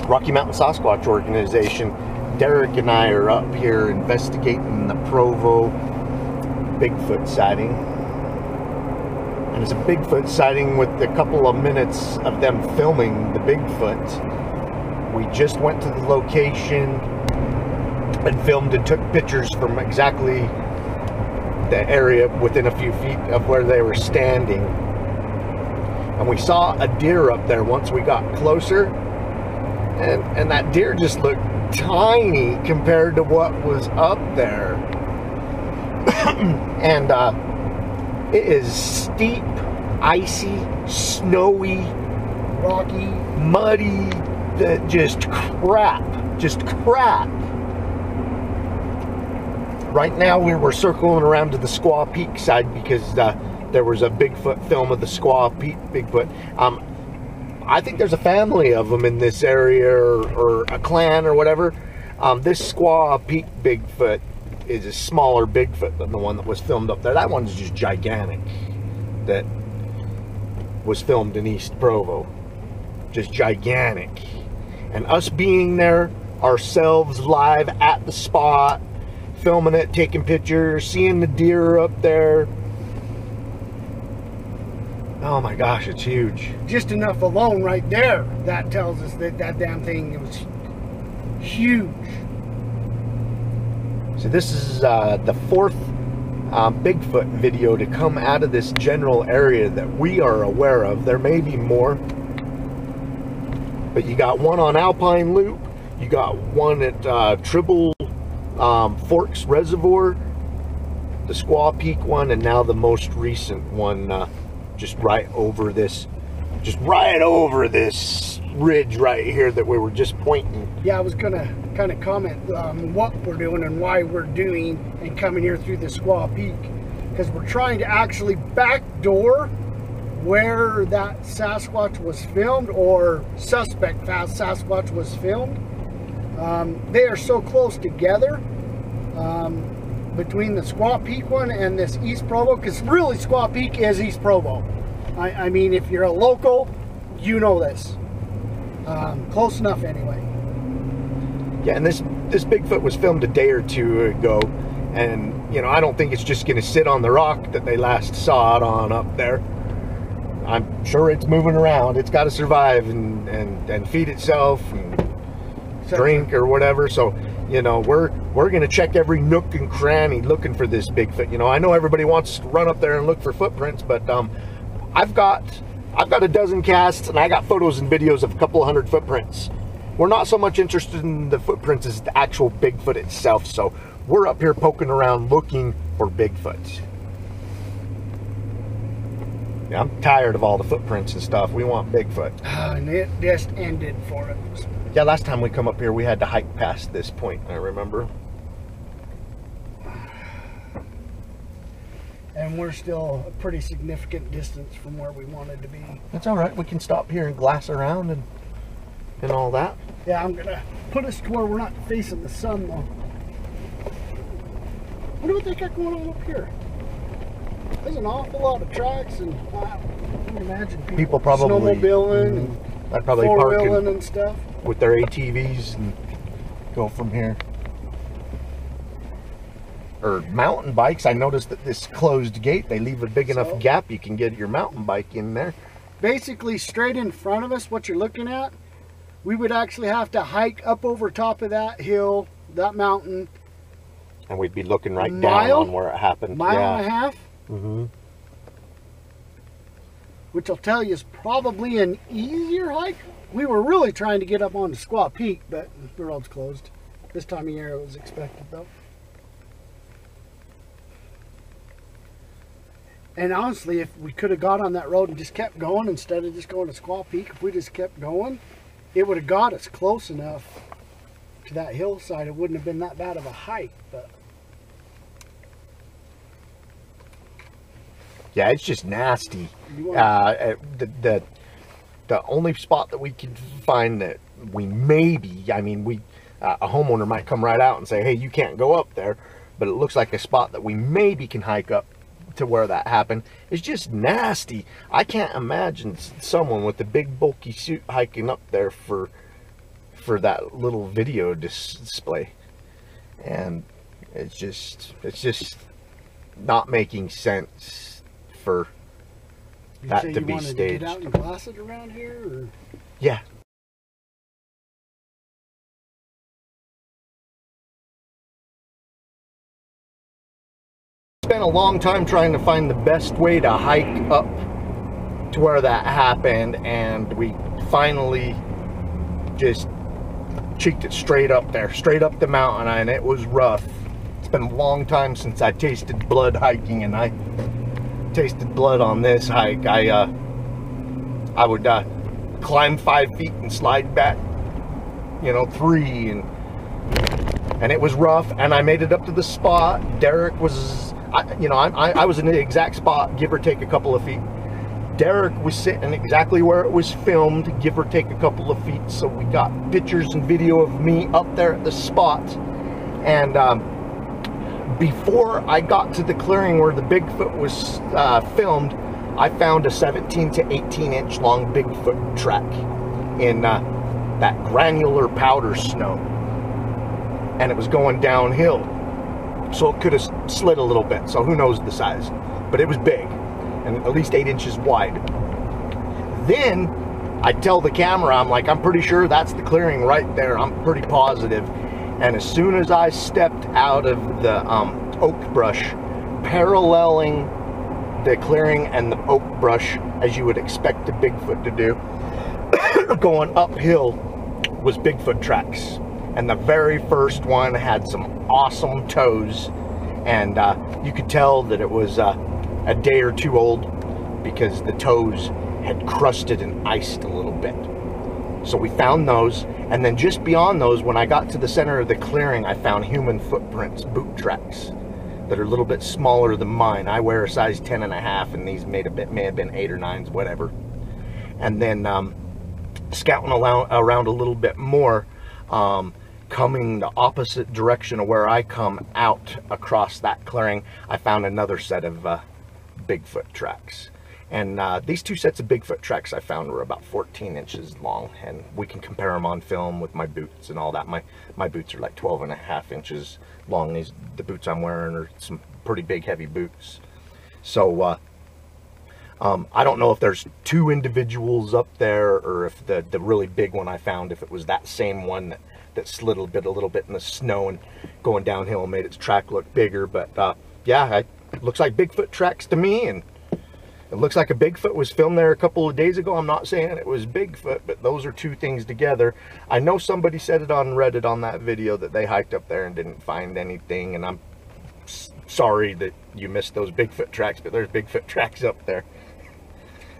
Rocky Mountain Sasquatch Organization. Derek and I are up here investigating the Provo Bigfoot sighting. And it's a Bigfoot sighting with a couple of minutes of them filming the Bigfoot. We just went to the location and filmed and took pictures from exactly the area within a few feet of where they were standing. And we saw a deer up there once we got closer. And that deer just looked tiny compared to what was up there. And it is steep, icy, snowy, rocky, muddy, just crap. Right now we were circling around to the Squaw Peak side because there was a Bigfoot film of the Squaw Peak Bigfoot. I think there's a family of them in this area, or a clan or whatever. This Squaw Peak Bigfoot is a smaller Bigfoot than the one that was filmed up there. That one's just gigantic. That was filmed in East Provo. Just gigantic. And us being there ourselves live at the spot, filming it, taking pictures, seeing the deer up there. Oh my gosh, it's huge. Just enough alone right there, that tells us that that damn thing was huge. So this is the fourth Bigfoot video to come out of this general area that we are aware of. There may be more. But you got one on Alpine Loop. You got one at Tribble Forks Reservoir. The Squaw Peak one. And now the most recent one just right over this ridge right here that we were just pointing. Yeah, I was gonna kind of comment on what we're doing and why we're doing and coming here through the Squaw Peak, because we're trying to actually backdoor where that Sasquatch was filmed, or suspect Sasquatch was filmed. They are so close together between the Squaw Peak one and this East Provo, because really Squaw Peak is East Provo. I mean, if you're a local, you know this. Close enough anyway. Yeah, and this Bigfoot was filmed a day or two ago, and you know, I don't think it's just gonna sit on the rock that they last saw it on up there. I'm sure it's moving around. It's got to survive and feed itself and drink or whatever. So, you know, we're gonna check every nook and cranny looking for this Bigfoot. You know, I know everybody wants to run up there and look for footprints, but I've got a dozen casts and I got photos and videos of a couple of hundred footprints. We're not so much interested in the footprints as the actual Bigfoot itself. So we're up here poking around looking for Bigfoots. Yeah, I'm tired of all the footprints and stuff. We want Bigfoot. And it just ended for us. Yeah, last time we come up here, we had to hike past this point, I remember. And we're still a pretty significant distance from where we wanted to be. That's all right. We can stop here and glass around and all that. Yeah, I'm gonna put us to where we're not facing the sun, though. I wonder what they got going on up here. There's an awful lot of tracks, and I can imagine people probably snowmobiling and I'd probably four-wheeling and stuff with their ATVs and go from here. Or mountain bikes. I noticed that this closed gate, they leave a big enough gap you can get your mountain bike in there. Basically, straight in front of us, what you're looking at, we would actually have to hike up over top of that hill, that mountain. And we'd be looking right down on where it happened. Mile and a half. Mm-hmm. Which I'll tell you is probably an easier hike. We were really trying to get up on the Squaw Peak, but the road's closed. This time of year it was expected, though. And honestly, if we could have got on that road and just kept going instead of just going to Squaw Peak, if we just kept going, it would have got us close enough to that hillside. It wouldn't have been that bad of a hike, but yeah, it's just nasty. The only spot that we can find that we maybe, I mean, a homeowner might come right out and say, hey, you can't go up there, but it looks like a spot that we maybe can hike up to where that happened. It's just nasty. I can't imagine someone with a big bulky suit hiking up there for for that little video display, and it's just not making sense for that to be staged. To get out and glass it around here, or? Yeah. Spent a long time trying to find the best way to hike up to where that happened, and we finally just cheeked it straight up there, straight up the mountain, and it was rough. It's been a long time since I tasted blood hiking, and I tasted blood on this hike. I would climb 5 feet and slide back, you know, 3, and it was rough, and I made it up to the spot. Derek was, I was in the exact spot, give or take a couple of feet. Derek was sitting exactly where it was filmed, give or take a couple of feet, so we got pictures and video of me up there at the spot. And before I got to the clearing where the Bigfoot was filmed, I found a 17 to 18 inch long Bigfoot track in that granular powder snow, and it was going downhill, so it could have slid a little bit, so who knows the size, but it was big and at least 8 inches wide. Then I tell the camera, I'm like, I'm pretty sure that's the clearing right there, I'm pretty positive. And as soon as I stepped out of the oak brush, paralleling the clearing and the oak brush, as you would expect a Bigfoot to do, going uphill was Bigfoot tracks. And the very first one had some awesome toes, and you could tell that it was a day or two old because the toes had crusted and iced a little bit. So we found those, and then just beyond those, when I got to the center of the clearing, I found human footprints, boot tracks, that are a little bit smaller than mine. I wear a size 10.5, and these may have been 8 or 9s, whatever. And then scouting around a little bit more, coming the opposite direction of where I come out across that clearing, I found another set of Bigfoot tracks. And these two sets of Bigfoot tracks I found were about 14 inches long, and we can compare them on film with my boots and all that. My boots are like 12.5 inches long. The boots I'm wearing are some pretty big, heavy boots. So I don't know if there's two individuals up there, or if the really big one I found, if it was that same one that slid a little bit in the snow and going downhill and made its track look bigger. But yeah, it looks like Bigfoot tracks to me, and it looks like a Bigfoot was filmed there a couple of days ago. I'm not saying it was Bigfoot, but those are two things together. I know somebody said it on Reddit on that video that they hiked up there and didn't find anything, and I'm sorry that you missed those Bigfoot tracks, but there's Bigfoot tracks up there.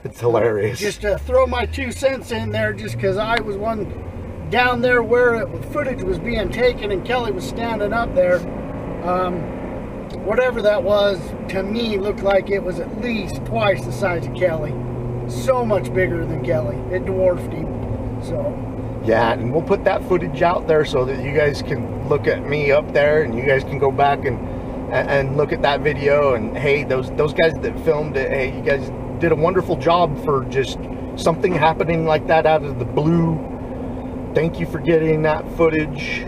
It's hilarious. Just to throw my 2 cents in there, just because I was one down there where footage was being taken and Kelly was standing up there. Whatever that was, to me, looked like it was at least twice the size of Kelly. So much bigger than Kelly. It dwarfed him. So yeah, and we'll put that footage out there so that you guys can look at me up there, and you guys can go back and look at that video. And hey, those guys that filmed it, hey, you guys did a wonderful job for just something happening like that out of the blue. Thank you for getting that footage.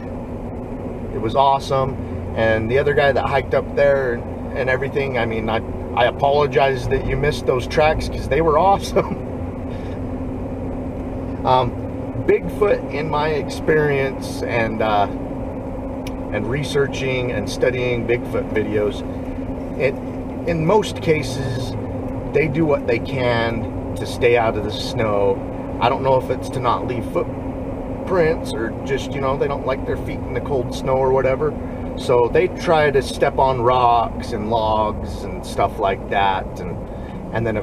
It was awesome. And the other guy that hiked up there and everything, I mean, I apologize that you missed those tracks, because they were awesome. Bigfoot, in my experience and researching and studying Bigfoot videos, in most cases, they do what they can to stay out of the snow. I don't know if it's to not leave footprints, or just, you know, they don't like their feet in the cold snow or whatever. So they try to step on rocks and logs and stuff like that, and then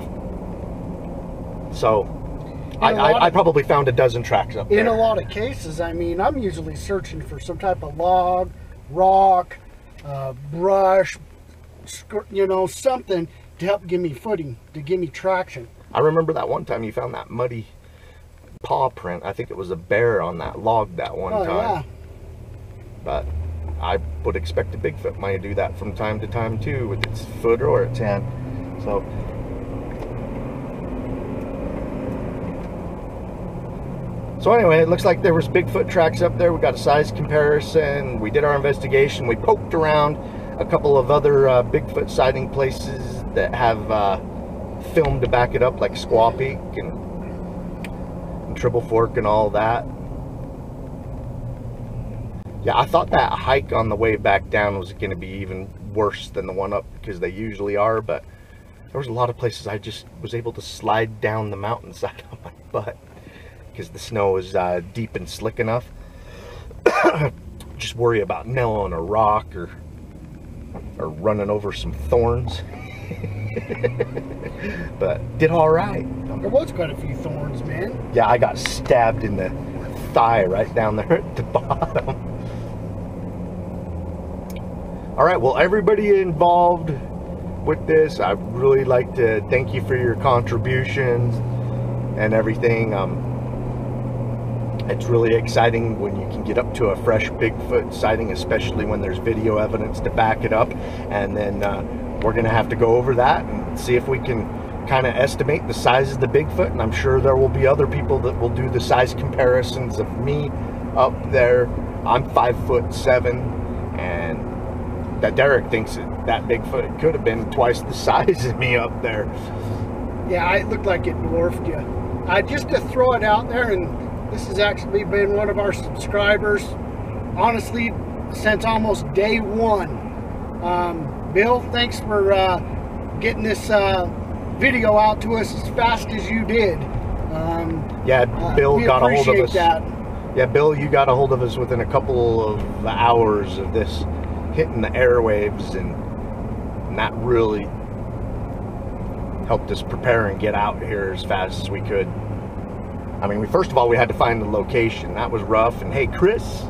I probably found a dozen tracks up there. In a lot of cases, I mean, I'm usually searching for some type of log, rock, brush, you know, something to help give me footing, to give me traction. I remember that one time you found that muddy paw print. I think it was a bear on that log that one time. Yeah. But I would expect a Bigfoot might do that from time to time too, with its foot or its hand. So anyway, it looks like there was Bigfoot tracks up there. We got a size comparison. We did our investigation. We poked around a couple of other Bigfoot sighting places that have film to back it up, like Squaw Peak and Triple Fork and all that. Yeah, I thought that hike on the way back down was going to be even worse than the one up, because they usually are, but there was a lot of places I just was able to slide down the mountainside on my butt because the snow was deep and slick enough. Just worry about nailing a rock or running over some thorns. But did all right. There was quite a few thorns, man. Yeah, I got stabbed in the thigh right down there at the bottom. All right, well, everybody involved with this, I'd really like to thank you for your contributions and everything. It's really exciting when you can get up to a fresh Bigfoot sighting, especially when there's video evidence to back it up. And then we're gonna have to go over that and see if we can kind of estimate the size of the Bigfoot. And I'm sure there will be other people that will do the size comparisons of me up there. I'm 5'7", and that Derek thinks that Bigfoot could have been twice the size of me up there. Yeah, it looked like it dwarfed you. Just to throw it out there, and this has actually been one of our subscribers, honestly, since almost day one. Bill, thanks for getting this video out to us as fast as you did. Yeah, Bill got a hold of us. That. Yeah, Bill, you got a hold of us within a couple of hours of this hitting the airwaves, and that really helped us prepare and get out here as fast as we could. I mean, first of all, we had to find the location. That was rough. And hey, Chris,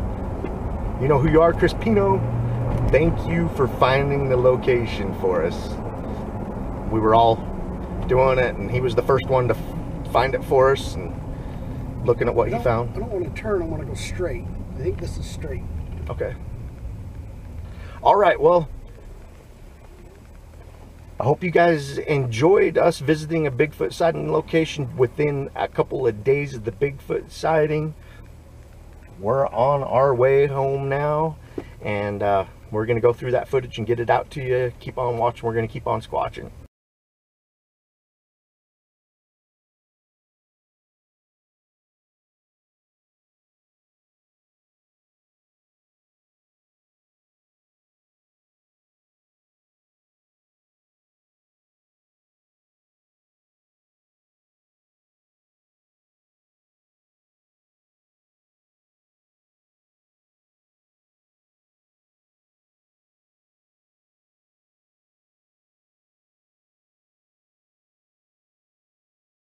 you know who you are, Chris Pino. Thank you for finding the location for us. We were all doing it, and he was the first one to find it for us, and looking at what he found. I don't want to turn, I want to go straight. I think this is straight. Okay. All right, well, I hope you guys enjoyed us visiting a Bigfoot sighting location within a couple of days of the Bigfoot sighting. We're on our way home now, and we're going to go through that footage and get it out to you. Keep on watching. We're going to keep on squatching.